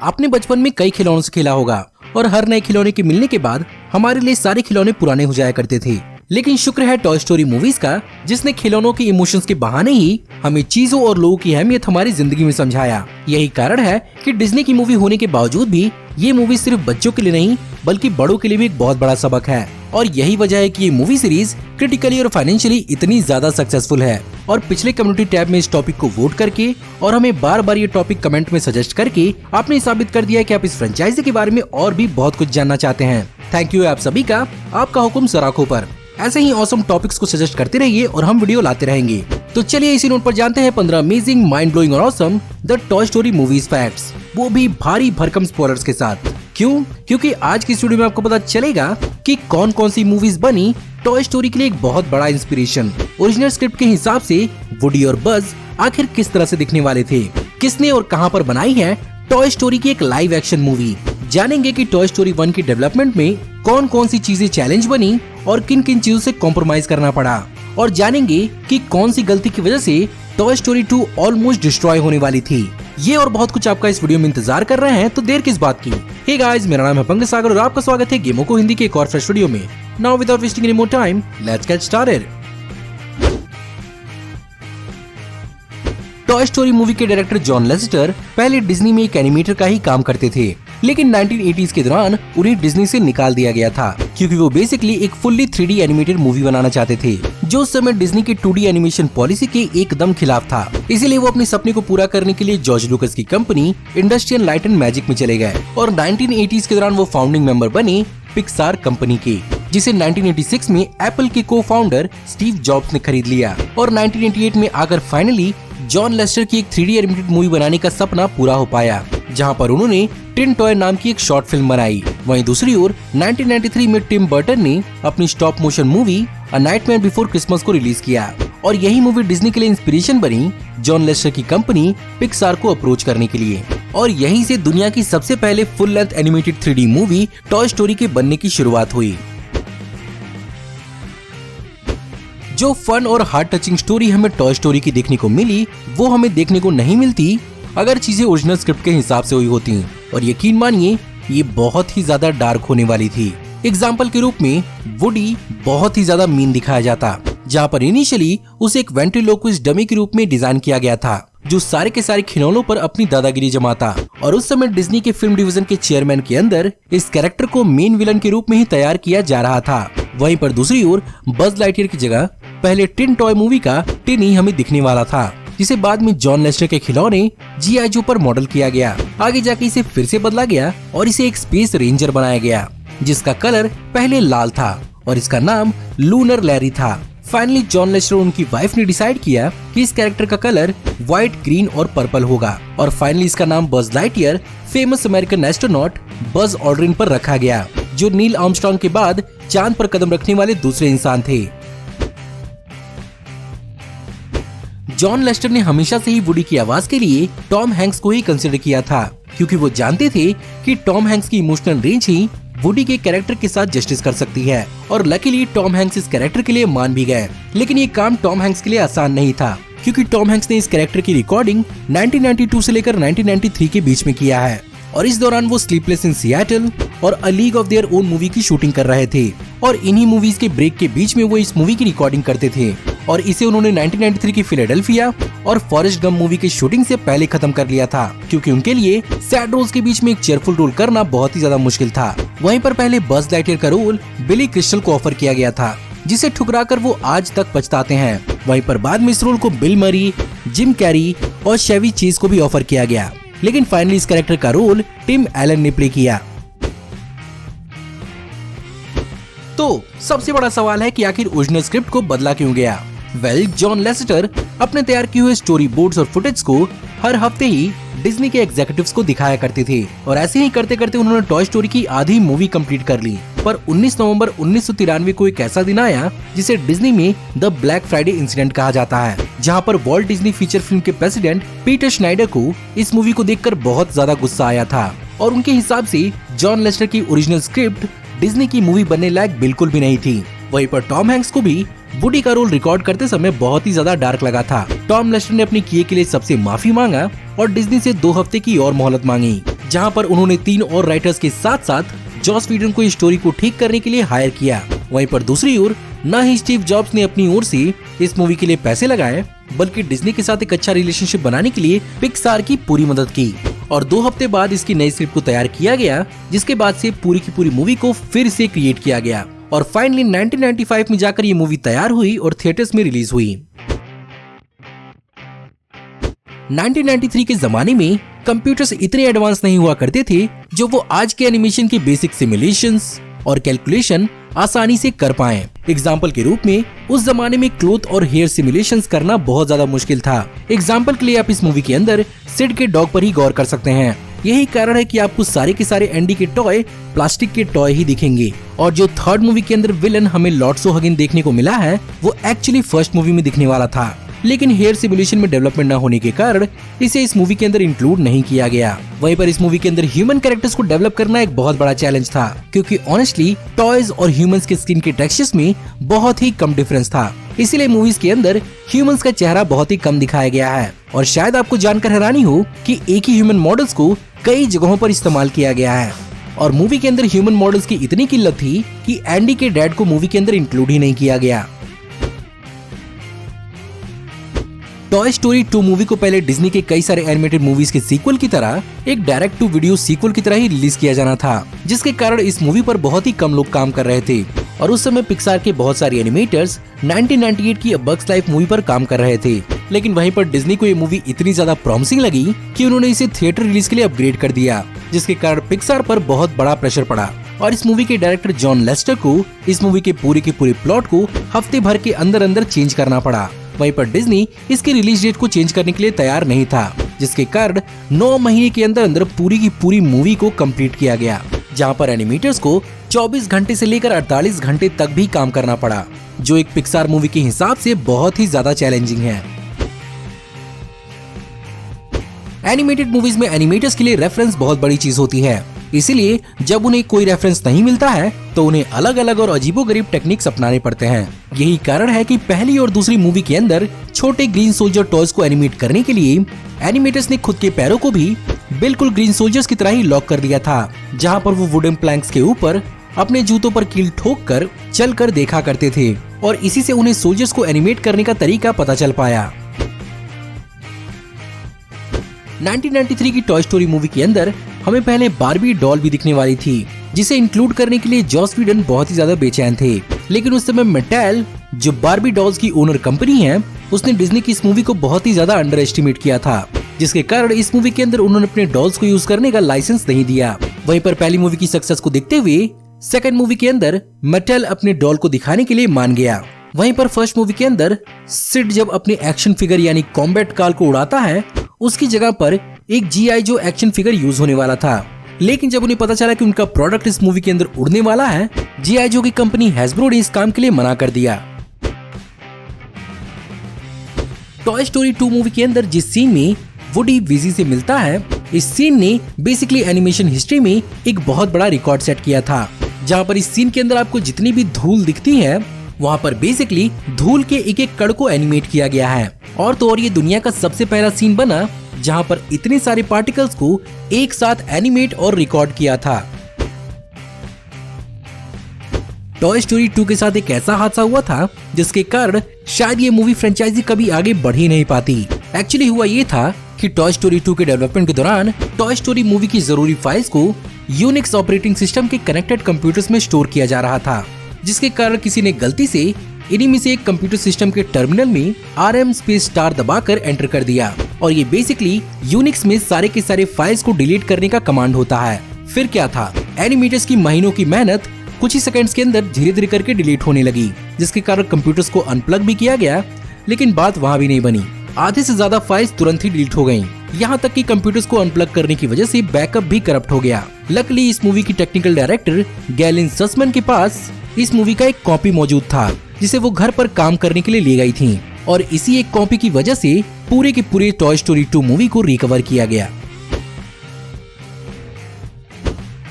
आपने बचपन में कई खिलौनों से खेला होगा और हर नए खिलौने के मिलने के बाद हमारे लिए सारे खिलौने पुराने हो जाया करते थे। लेकिन शुक्र है टॉय स्टोरी मूवीज का, जिसने खिलौनों के इमोशंस के बहाने ही हमें चीजों और लोगों की अहमियत हमारी जिंदगी में समझाया। यही कारण है कि डिज्नी की मूवी होने के बावजूद भी ये मूवी सिर्फ बच्चों के लिए नहीं बल्कि बड़ों के लिए भी एक बहुत बड़ा सबक है। और यही वजह है कि ये मूवी सीरीज क्रिटिकली और फाइनेंशियली इतनी ज्यादा सक्सेसफुल है। और पिछले कम्युनिटी टैब में इस टॉपिक को वोट करके और हमें बार बार ये टॉपिक कमेंट में सजेस्ट करके आपने साबित कर दिया है कि आप इस फ्रेंचाइजी के बारे में और भी बहुत कुछ जानना चाहते हैं। थैंक यू आप सभी का, आपका हुक्म सराखों पर। ऐसे ही ऑसम टॉपिक्स को सजेस्ट करते रहिए और हम वीडियो लाते रहेंगे। तो चलिए इसी नोट पर जानते हैं 15 अमेजिंग, माइंड ब्लोइंग और awesome the toy story movies facts, वो भी भारी भरकम स्पॉयलर्स के साथ। क्यों? क्योंकि आज की इस वीडियो में आपको पता चलेगा कि कौन कौन सी मूवीज बनी टॉय स्टोरी के लिए एक बहुत बड़ा इंस्पिरेशन। ओरिजिनल स्क्रिप्ट के हिसाब से वुडी और बज आखिर किस तरह से दिखने वाले थे, किसने और कहां पर बनाई है टॉय स्टोरी की एक लाइव एक्शन मूवी। जानेंगे कि टॉय स्टोरी 1 की डेवलपमेंट में कौन कौन सी चीजें चैलेंज बनी और किन किन चीजों से कॉम्प्रोमाइज करना पड़ा। और जानेंगे कि कौन सी गलती की वजह से टॉय स्टोरी 2 ऑलमोस्ट डिस्ट्रॉय होने वाली थी। ये और बहुत कुछ आपका इस वीडियो में इंतजार कर रहे हैं, तो देर किस बात की। हे गाइस, मेरा नाम है पंकज सागर और आपका स्वागत है गेमों को हिंदी के एक और फ्रेश वीडियो में। Now without wasting any more time, let's get started. Toy story movie के डायरेक्टर जॉन लेस्टर पहले डिज्नी में एक एनिमेटर का ही काम करते थे, लेकिन 1980s के दौरान उन्हें डिज्नी से निकाल दिया गया था क्योंकि वो बेसिकली एक फुल्ली 3D एनिमेटेड मूवी बनाना चाहते थे, जो उस समय डिज्नी के 2D एनिमेशन पॉलिसी के एकदम खिलाफ था। इसीलिए वो अपने सपने को पूरा करने के लिए जॉर्ज लुकस की company industrial light and magic में चले गए और 1980s के दौरान वो फाउंडिंग मेंबर बने पिक्सार कंपनी के, जिसे 1986 में एप्पल के को फाउंडर स्टीव जॉब्स ने खरीद लिया। और 1988 में आकर फाइनली जॉन लेस्टर की एक 3D एनिमेटेड मूवी बनाने का सपना पूरा हो पाया, जहां पर उन्होंने टिन टॉय नाम की एक शॉर्ट फिल्म बनाई। वहीं दूसरी ओर 1993 में टिम बर्टन ने अपनी stop motion movie a nightmare before Christmas को रिलीज किया और यही मूवी डिज्नी के लिए इंस्पिरेशन बनी जॉन लेस्टर की कंपनी पिक्सार को अप्रोच करने के लिए। और यहीं से दुनिया की सबसे पहले full length animated 3D movie toy story के बनने की शुरुआत हुई। जो फन और हार्ट टचिंग स्टोरी हमें टॉय स्टोरी की देखने को मिली, वो हमें देखने को नहीं मिलती अगर चीजें ओरिजिनल स्क्रिप्ट के हिसाब से हुई होती। और यकीन मानिए ये बहुत ही ज्यादा डार्क होने वाली थी। एग्जाम्पल के रूप में वुडी बहुत ही ज्यादा मीन दिखाया जाता, जहाँ पर इनिशियली उसे एक वेंट्रिलोक्विस्ट डमी के रूप में डिजाइन किया गया था, जो सारे के सारे खिलौनों पर अपनी दादागिरी जमाता। और उस समय डिज्नी के फिल्म डिवीजन के चेयरमैन के अंदर इस कैरेक्टर को मेन विलन के रूप में ही तैयार किया जा रहा था। वहीं पर दूसरी ओर बज लाइटयर की जगह पहले टिन टॉय मूवी का टिन ही हमें दिखने वाला था, जिसे बाद में जॉन लेस्टर के खिलौने जी.आई. जो पर मॉडल किया गया। आगे जाके इसे फिर से बदला गया और इसे एक स्पेस रेंजर बनाया गया, जिसका कलर पहले लाल था और इसका नाम लूनर लैरी था। फाइनली जॉन लेस्टर और उनकी वाइफ ने डिसाइड किया कि इस कैरेक्टर का कलर व्हाइट, ग्रीन और पर्पल होगा और फाइनली इसका नाम बज लाइटयर famous American astronaut Buzz Aldrin पर रखा गया, जो नील आर्मस्ट्रांग के बाद चांद पर कदम रखने वाले दूसरे इंसान थे। जॉन लेस्टर ने हमेशा से ही वुडी की आवाज के लिए टॉम हैंक्स को ही कंसिडर किया था, क्योंकि वो जानते थे कि टॉम हैंक्स की इमोशनल रेंज ही वुडी के कैरेक्टर के साथ जस्टिस कर सकती है। और लकीली टॉम हैंक्स इस कैरेक्टर के लिए मान भी गए। लेकिन ये काम टॉम हैंक्स के लिए आसान नहीं था, क्योंकि टॉम हैंक्स ने इस कैरेक्टर की रिकॉर्डिंग 1992 से लेकर 1993 के बीच में किया है और इस दौरान वो स्लीपलेस इन सिएटल और a league of their own movie की शूटिंग कर रहे थे। और इन्हीं मूवीज के ब्रेक के बीच में वो इस मूवी की रिकॉर्डिंग करते थे और इसे उन्होंने 1993 की फिलाडेल्फिया और फॉरेस्ट गम मूवी की शूटिंग से पहले खत्म कर लिया था, क्योंकि उनके लिए सैड रोल्स के बीच में एक चेयरफुल रोल करना बहुत ही ज्यादा मुश्किल था। वहीं पर पहले बज लाइटयर का रोल बिली क्रिस्टल को ऑफर किया गया था, जिसे ठुकराकर वो आज तक पछताते हैं। वहीं पर बाद में इस रोल को बिल मरी, जिम कैरी और शेवी चेज को भी ऑफर किया गया, लेकिन फाइनली इस कैरेक्टर का रोल टिम एलन ने प्ले किया। तो सबसे बड़ा सवाल है कि आखिर ओरिजिनल स्क्रिप्ट को बदला क्यों गया। जॉन लेस्टर अपने तैयार किए हुए स्टोरी बोर्ड्स और फुटेज को हर हफ्ते ही डिज्नी के एग्जीक्यूटिव्स को दिखाया करते थे और ऐसे ही करते करते उन्होंने टॉय स्टोरी की आधी मूवी कंप्लीट कर ली। पर 19 नवंबर 1993 को एक ऐसा दिन आया जिसे डिज्नी में द ब्लैक फ्राइडे इंसिडेंट कहा जाता है, जहां पर वॉल्ट डिज्नी फीचर फिल्म के प्रेसिडेंट पीटर श्नाइडर को इस मूवी को देखकर बहुत ज्यादा गुस्सा आया था और उनके हिसाब से जॉन लेस्टर की ओरिजिनल स्क्रिप्ट डिज्नी की मूवी बनने लायक बिल्कुल भी नहीं थी। वहीं पर टॉम हैंक्स को भी वुडी का रोल रिकॉर्ड करते समय बहुत ही ज्यादा डार्क लगा था। टॉम लेस्टर ने अपने किए के लिए सबसे माफी मांगा और डिज्नी से 2 हफ्ते की और मोहलत मांगी। जहां पर उन्होंने 3 और राइटर्स के साथ साथ जॉस व्हीडन को इस स्टोरी को ठीक करने के लिए हायर किया। वहीं पर दूसरी ओर न ही स्टीव जॉब्स ने अपनी ओर से इस मूवी के लिए पैसे लगाए, बल्कि डिज्नी के साथ एक अच्छा रिलेशनशिप बनाने के लिए पिक्सार की पूरी मदद की और 2 हफ्ते बाद इसकी नई स्क्रिप्ट को तैयार किया गया, जिसके बाद से पूरी की पूरी मूवी को फिर से क्रिएट किया गया और फाइनली 1995 में जाकर ये मूवी तैयार हुई और थिएटर्स में रिलीज हुई। 1993 के जमाने में कंप्यूटर्स इतने एडवांस नहीं हुआ करते थे जो वो आज के एनिमेशन के बेसिक सिमुलेशंस और कैलकुलेशन आसानी से कर पाएं। एग्जाम्पल के रूप में उस जमाने में क्लोथ और हेयर सिमुलेशंस करना बहुत ज्यादा मुश्किल था। एग्जाम्पल के लिए आप इस मूवी के अंदर सिड के डॉग पर ही गौर कर सकते हैं। यही कारण है कि आपको सारे के सारे एंडी के टॉय प्लास्टिक के टॉय ही दिखेंगे और जो थर्ड मूवी के अंदर विलन हमें लॉट्स ऑफ हगिन देखने को मिला है वो एक्चुअली फर्स्ट मूवी में दिखने वाला था, लेकिन हेयर सिमुलेशन में डेवलपमेंट न होने के कारण इसे इस मूवी के अंदर इंक्लूड नहीं किया गया। वहीं पर इस मूवी के अंदर ह्यूमन कैरेक्टर्स को डेवलप करना एक बहुत बड़ा चैलेंज था, क्योंकि ऑनेस्टली टॉयज और ह्यूमंस के स्किन के टेक्सचर्स में बहुत ही कम डिफरेंस था। इसीलिए मूवीज के अंदर ह्यूमंस का चेहरा बहुत ही कम दिखाया गया है और शायद आपको जानकर हैरानी हो कि एक ही ह्यूमन मॉडल्स को कई जगहों पर इस्तेमाल किया गया है और मूवी के अंदर ह्यूमन मॉडल्स की इतनी किल्लत थी कि एंडी के डैड को मूवी के अंदर इंक्लूड ही नहीं किया गया। टॉय स्टोरी 2 मूवी को पहले डिज्नी के कई सारे एनिमेटेड मूवीज के सीक्वल की तरह एक डायरेक्ट टू वीडियो सीक्वल की तरह ही रिलीज किया जाना था, जिसके कारण इस मूवी पर बहुत ही कम लोग काम कर रहे थे और उस समय पिक्सार के बहुत सारे एनिमेटर्स 1998 की अ बग्स लाइफ मूवी पर काम कर रहे थे। लेकिन वहीं पर डिज्नी को ये मूवी इतनी ज्यादा प्रॉमिसिंग लगी कि उन्होंने इसे थिएटर रिलीज के लिए अपग्रेड कर दिया, जिसके कारण पिक्सार पर बहुत बड़ा प्रेशर पड़ा और इस मूवी के डायरेक्टर जॉन लेस्टर को इस मूवी के पूरे प्लॉट को हफ्ते भर के अंदर चेंज करना पड़ा। वहीं पर डिज्नी इसके रिलीज डेट को चेंज करने के लिए तैयार नहीं था, जिसके कारण 9 महीने के अंदर पूरी की पूरी मूवी को कंप्लीट किया गया, जहां पर एनिमेटर्स को 24 घंटे से लेकर 48 घंटे तक भी काम करना पड़ा, जो एक पिक्सार मूवी के हिसाब से बहुत ही ज्यादा चैलेंजिंग है। एनिमेटेड मूवीज में एनिमेटर्स के लिए रेफरेंस बहुत बड़ी चीज होती है, इसीलिए जब उन्हें कोई रेफरेंस नहीं मिलता है तो उन्हें अलग अलग और अजीबोगरीब टेक्निक्स अपनाने पड़ते हैं। यही कारण है कि पहली और दूसरी मूवी के अंदर छोटे ग्रीन सोल्जर टॉयज को एनिमेट करने के लिए एनिमेटर्स ने खुद के पैरों को भी बिल्कुल ग्रीन सोल्जर्स की तरह ही लॉक कर दिया था, जहां पर वो वुडन प्लैंक्स के ऊपर अपने जूतों पर कील ठोक कर चल कर देखा करते थे और इसी से उन्हें सोल्जर्स को एनिमेट करने का तरीका पता चल पाया। 1993 की टॉय स्टोरी मूवी के अंदर हमें पहले बारबी डॉल भी दिखने वाली थी, जिसे इंक्लूड करने के लिए जॉस व्हीडन बहुत ही ज्यादा बेचैन थे, लेकिन उस समय मैटेल जो बारबी डॉल्स की ओनर कंपनी है उसने डिज्नी की इस मूवी को बहुत ही ज्यादा अंडर एस्टिमेट किया था, जिसके कारण इस मूवी के अंदर उन्होंने अपने डॉल्स को यूज करने का लाइसेंस नहीं दिया। वहीं पर पहली मूवी की सक्सेस को देखते हुए सेकंड मूवी के अंदर मैटेल अपने डॉल को दिखाने के लिए मान गया। वहीं पर फर्स्ट मूवी के अंदर सिड जब अपने एक्शन फिगर यानी कॉम्बैट कार को उड़ाता है, उसकी जगह पर एक GI जो एक्शन फिगर यूज होने वाला था, लेकिन जब उन्हें पता चला कि उनका प्रोडक्ट इस मूवी के अंदर उड़ने वाला है, GI जो की कंपनी हैस्ब्रो ने इस काम के लिए मना कर दिया। टॉय स्टोरी 2 मूवी के अंदर जिस सीन में वुडी विजी से मिलता है, इस सीन ने बेसिकली एनिमेशन हिस्ट्री में एक बहुत बड़ा रिकॉर्ड सेट किया था, जहां पर इस सीन के अंदर आपको जितनी भी धूल दिखती है वहां पर बेसिकली धूल के एक एक कण को एनिमेट किया गया है और तो और ये दुनिया का सबसे पहला सीन बना जहां पर इतने सारे पार्टिकल्स को एक साथ एनिमेट और रिकॉर्ड किया था। टॉय स्टोरी 2 के साथ एक ऐसा हादसा हुआ था जिसके कारण शायद ये मूवी फ्रेंचाइजी कभी आगे बढ़ ही नहीं पाती। एक्चुअली हुआ ये था कि टॉय स्टोरी 2 के डेवलपमेंट के दौरान टॉय स्टोरी मूवी की जरूरी फाइल्स को यूनिक्स ऑपरेटिंग सिस्टम के कनेक्टेड कंप्यूटर्स में स्टोर किया जा रहा था, जिसके कारण किसी ने गलती से इन्हीं में से एक कंप्यूटर सिस्टम के टर्मिनल में RM स्पेस स्टार दबाकर एंटर कर दिया और ये बेसिकली यूनिक्स में सारे के सारे फाइल्स को डिलीट करने का कमांड होता है। फिर क्या था, एनिमेटर्स की महीनों की मेहनत कुछ ही सेकंड्स के अंदर धीरे धीरे करके डिलीट होने लगी, जिसके कारण कंप्यूटर्स को अनप्लग भी किया गया, लेकिन बात वहाँ भी नहीं बनी। आधे से ज्यादा फाइल्स तुरंत ही डिलीट हो गयी, यहाँ तक कि कंप्यूटर्स को अनप्लग करने की वजह से बैकअप भी करप्ट हो गया। लकीली इस मूवी की टेक्निकल डायरेक्टर गैलिन ससमैन के पास इस मूवी का एक कॉपी मौजूद था, जिसे वो घर पर काम करने के लिए ले गई थी और इसी एक कॉपी की वजह से पूरे के पूरे टॉय स्टोरी 2 मूवी को रिकवर किया गया।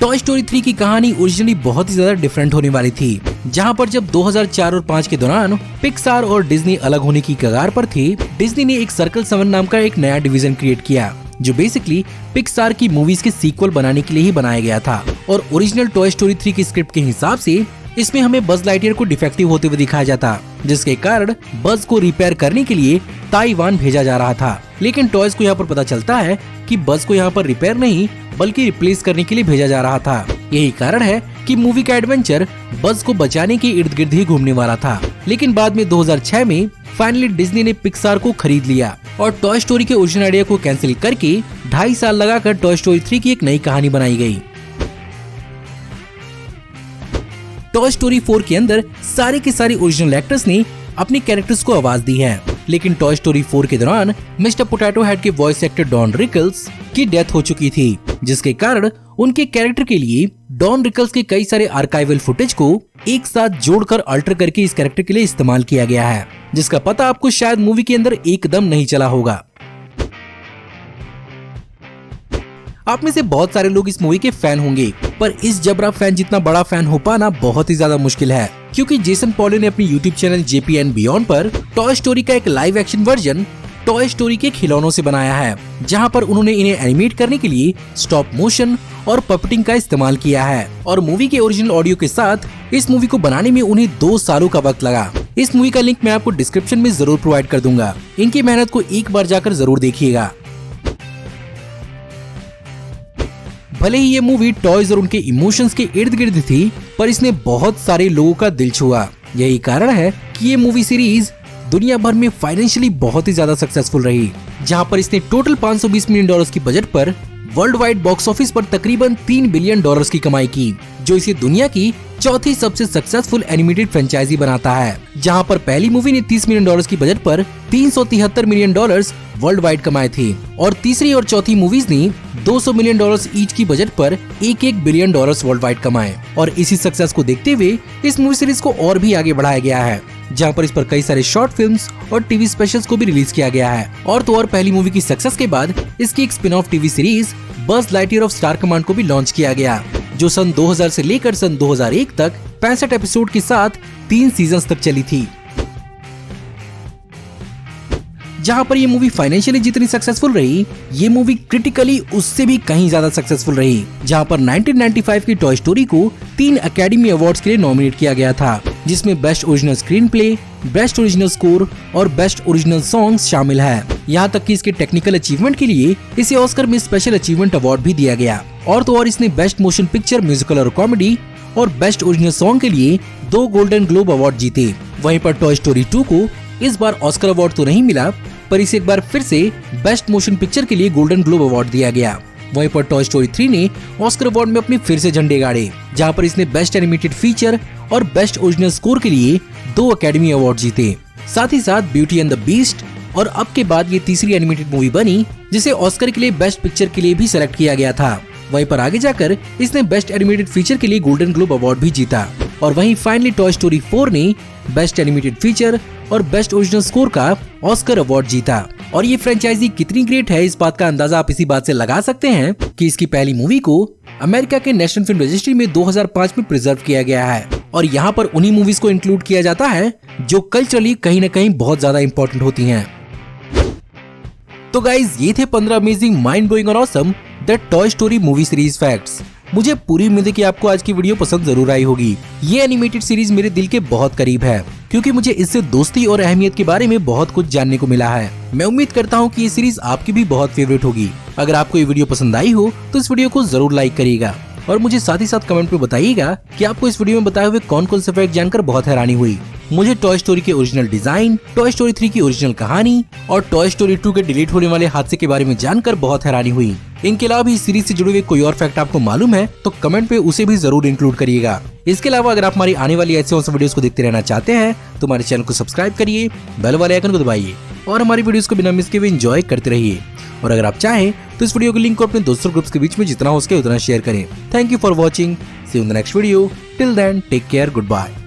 टॉय स्टोरी 3 की कहानी ओरिजिनली बहुत ही ज्यादा डिफरेंट होने वाली थी, जहां पर जब 2004 और 5 के दौरान पिक्सार और डिज्नी अलग होने की कगार पर थे, डिज्नी ने एक सर्कल 7 नाम का एक नया डिवीजन क्रिएट किया, जो बेसिकली पिक्सार की मूवीज के सीक्वल बनाने के लिए ही बनाया गया था। और ओरिजिनल टॉय स्टोरी 3 की स्क्रिप्ट के हिसाब से इसमें हमें बज लाइटयर को डिफेक्टिव होते हुए दिखाया जाता, जिसके कारण बज को रिपेयर करने के लिए ताइवान भेजा जा रहा था। लेकिन टॉयज को यहाँ पर पता चलता है कि बज को यहाँ पर रिपेयर नहीं बल्कि रिप्लेस करने के लिए भेजा जा रहा था। यही कारण है कि मूवी का एडवेंचर बज को बचाने के इर्द गिर्द ही घूमने वाला था। लेकिन बाद में 2006 में फाइनली डिज्नी ने पिक्सार को खरीद लिया और टॉय स्टोरी के ओरिजिनल आइडिया को कैंसिल करके 2.5 साल लगाकर टॉय स्टोरी 3 की एक नई कहानी बनाई गई। टॉय स्टोरी 4 के अंदर सारे के सारे ओरिजिनल एक्टर्स ने अपने कैरेक्टर्स को आवाज दी है। लेकिन टॉय स्टोरी 4 के दौरान मिस्टर पोटैटो हेड के वॉइस एक्टर डॉन रिकल्स की डेथ हो चुकी थी, जिसके कारण उनके कैरेक्टर के लिए डॉन रिकल्स के कई सारे आर्काइवल फुटेज को एक साथ जोड़कर अल्टर करके इस कैरेक्टर के लिए इस्तेमाल किया गया है, जिसका पता आपको शायद मूवी के अंदर एकदम नहीं चला होगा। आप में से बहुत सारे लोग इस मूवी के फैन होंगे, पर इस जबरा फैन जितना बड़ा फैन हो पाना बहुत ही ज्यादा मुश्किल है, क्योंकि जेसन पॉले ने अपनी YouTube channel JP and beyond per toy story का एक live action version toy story के खिलौनों से बनाया है, जहां पर उन्होंने इन्हें एनिमेट करने के लिए स्टॉप मोशन और पपटिंग का इस्तेमाल किया है। और मूवी के ओरिजिनल ऑडियो के साथ इस मूवी को बनाने में उन्हें 2 सालों का वक्त लगा। इस मूवी का लिंक मैं आपको डिस्क्रिप्शन में जरूर प्रोवाइड कर दूंगा। इनकी मेहनत को एक बार जाकर जरूर देखिएगा। भले ही ये मूवी टॉयज और उनके इमोशंस के इर्द गिर्द थी, पर इसने बहुत सारे लोगों का दिल छुआ। यही कारण है कि ये मूवी सीरीज दुनिया भर में फाइनेंशियली बहुत ही ज्यादा सक्सेसफुल रही, जहां पर इसने टोटल $520 मिलियन की बजट पर वर्ल्ड वाइड बॉक्स ऑफिस पर तकरीबन $3 बिलियन की कमाई की, जो इसे दुनिया की चौथी सबसे सक्सेसफुल एनिमेटेड फ्रेंचाइजी बनाता है। जहां पर पहली मूवी ने $30 मिलियन की बजट पर $373 मिलियन वर्ल्ड वाइड कमाए थे, और तीसरी और चौथी मूवीज ने $200 मिलियन ईच की बजट पर $1 बिलियन वर्ल्ड वाइड कमाए। और इसी सक्सेस को देखते हुए इस मूवी सीरीज को और भी आगे बढ़ाया गया है, जहां पर इस पर कई सारे शॉर्ट फिल्म्स और टीवी स्पेशल्स को भी रिलीज किया गया है। और तो और पहली मूवी की सक्सेस के बाद इसकी एक स्पिन ऑफ टीवी सीरीज बज लाइटयर ऑफ स्टार कमांड को भी लॉन्च किया गया, जो सन 2000 से लेकर सन 2001 तक 65 एपिसोड के साथ 3 सीजन्स तक चली थी। जहां पर ये मूवी फाइनेंशियली जितनी सक्सेसफुल रही, ये मूवी क्रिटिकली उससे भी कहीं ज्यादा सक्सेसफुल रही। जहां पर 1995 की टॉय स्टोरी को 3 अकेडमी अवार्ड्स के लिए नॉमिनेट किया गया था, जिसमें best original screen play, best original score और बेस्ट ओरिजिनल सॉन्ग्स शामिल है। यहाँ तक कि इसके टेक्निकल अचीवमेंट के लिए इसे ऑस्कर में स्पेशल अचीवमेंट अवार्ड भी दिया गया। और तो और इसने बेस्ट मोशन पिक्चर, म्यूजिकल और कॉमेडी और बेस्ट ओरिजिनल सॉन्ग के लिए 2 गोल्डन ग्लोब अवार्ड जीते। वहीं पर टॉय स्टोरी 2 को इस बार ऑस्कर अवार्ड तो नहीं मिला, पर इसे एक बार फिर से बेस्ट मोशन पिक्चर के लिए गोल्डन ग्लोब अवार्ड दिया गया। वहीं पर टॉय स्टोरी 3 ने ऑस्कर अवार्ड में अपने फिर से झंडे गाड़े, जहां पर इसने बेस्ट एनिमेटेड फीचर और बेस्ट ओरिजिनल स्कोर के लिए 2 अकेडमी अवार्ड जीते। साथ ही साथ ब्यूटी एंड द बीस्ट और अब के बाद ये तीसरी एनिमेटेड मूवी बनी, जिसे ऑस्कर के लिए बेस्ट पिक्चर के लिए भी सेलेक्ट किया गया था। वहीं पर आगे जाकर इसने बेस्ट एनिमेटेड फीचर के लिए गोल्डन ग्लोब अवार्ड भी जीता। और वहीं फाइनली टॉय स्टोरी 4 ने बेस्ट एनिमेटेड फीचर और बेस्ट ओरिजिनल स्कोर का ऑस्कर अवार्ड जीता। और ये फ्रेंचाइजी कितनी ग्रेट है, इस बात का अंदाजा आप इसी बात से लगा सकते हैं कि इसकी पहली मूवी को अमेरिका के नेशनल फिल्म रजिस्ट्री में 2005 में प्रिजर्व किया गया है, और यहाँ पर उन्हीं मूवीज को इंक्लूड किया जाता है जो कल्चरली कहीं न कहीं बहुत ज्यादा इंपॉर्टेंट होती हैं। तो गाइज, ये थे 15 अमेजिंग, माइंड ब्लोइंग और awesome the toy story movie series facts. मुझे पूरी उम्मीद है कि आपको आज की वीडियो पसंद जरूर आई होगी। ये एनिमेटेड सीरीज मेरे दिल के बहुत करीब है, क्योंकि मुझे इससे दोस्ती और अहमियत के बारे में बहुत कुछ जानने को मिला है। मैं उम्मीद करता हूँ कि ये सीरीज आपकी भी बहुत फेवरेट होगी। अगर आपको ये वीडियो पसंद आई हो तो इस वीडियो को जरूर लाइक करिएगा, और मुझे साथ ही साथ कमेंट में बताइएगा कि आपको इस वीडियो में बताए हुए कौन कौन से फैक्ट जानकर बहुत हैरानी हुई। मुझे टॉय स्टोरी के ओरिजिनल डिजाइन, टॉय स्टोरी 3 की ओरिजिनल कहानी और टॉय स्टोरी 2 के डिलीट होने वाले हादसे के बारे में जानकर बहुत हैरानी हुई। इनके अलावा भी इस सीरीज से जुड़े हुए कोई और फैक्ट आपको मालूम है तो कमेंट पे उसे भी जरूर इंक्लूड करिएगा। इसके अलावा अगर आप हमारी आने वाली ऐसे वीडियोस को देखते रहना चाहते हैं तो हमारे चैनल को सब्सक्राइब करिए, बेल वाले आइकन को दबाइए और हमारी वीडियोस को बिना मिस किए एंजॉय करते रहिए। और अगर आप चाहें तो इस वीडियो के लिंक को अपने दोस्तों ग्रुप्स के बीच में जितना हो सके उतना शेयर करें। Thank you for watching, see you in the next video, till then take care, good bye.